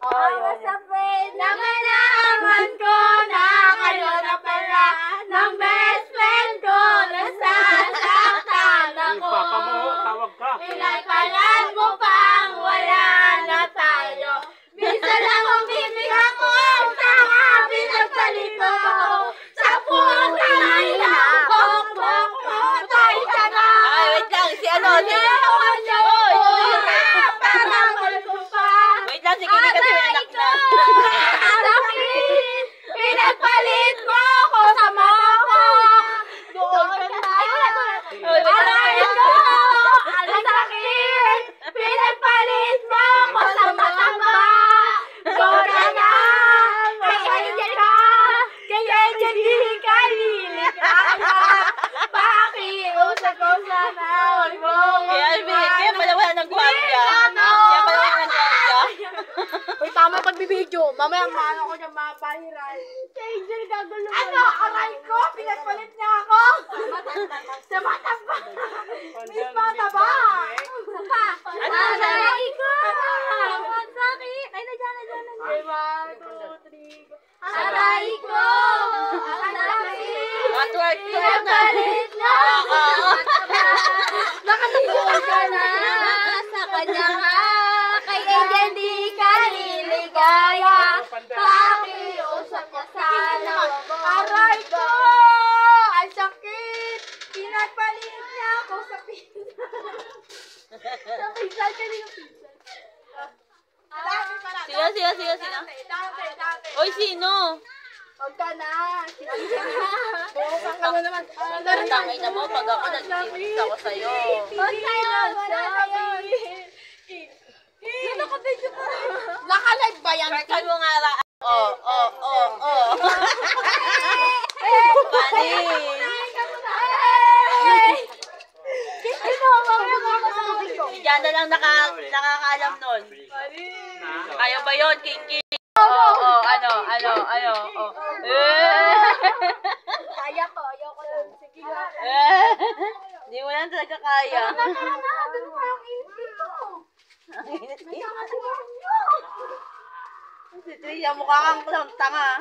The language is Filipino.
Awas sa friend na malaman ko na kayo na pala ng best friend ko. Nasasaktan ako. Tawag ka. Pinagpalan mo pang wala na tayo. Minsan lang ang bibigyan ko ang tanga. Pinagpalito ko sa puta na inabok mo. Tayo ka na. Ay, wait lang. Si ano? Nalawan niyo ko. Parang ko pa. Wait lang, si Kiki kasi may anak na. Sakit! Pinagpalit mo ako sa mama ko! Doon ka na! Aray ko! Ang sakit! Pinagpalit mo ako sa mataba! Doon ka na! Kaya hindi ka! Kaya hindi ka liligaya! Pakiusap ko sana huwag mo! Kaya pala wala ng gwardya. Kaya pala wala ng gwardya. Uy, tama pagbibidyo. Mamaya maano ko dyan mapahiran. Si Angel gagulo. Ano? Aray ko? Pinagpalit niya ako? Sa mataba. Miss mataba. Ano? Aray ko? Ang sakit. Ay, nadyan. 1, 2, 3. Aray ko? Ang sakit. Twerk na. Pinagpalit na ako. Nakatulog ka na. Sa kanya nga. Kay Angel di ka liligaya. Pakiusap ka sana. Aray ko! Ang sakit! Pinagpalit niya ako sa pizza. Sa pizza, kanina pizza. Sino? Dante. Oy, sino? Huwag ka na. Bukas ka mo naman. Ang tangay na mo, pag ako nag-tips ako sa'yo. Huwag kayo. Wala kayo. Nakabidyo ka. Nakalive ba yan? Twerk mo nga ra. Oh. Funny. Si Jana lang nakakaalam nun. Kaya ba yun, Kinky? Oo, ano. Oh. Kaya ko. Ayoko lang. Sige lang. Hindi mo lang talaga kaya. Doon pa yung init dito. Ang init. May tanga si Mario. Si Trisha, mukha kang tanga.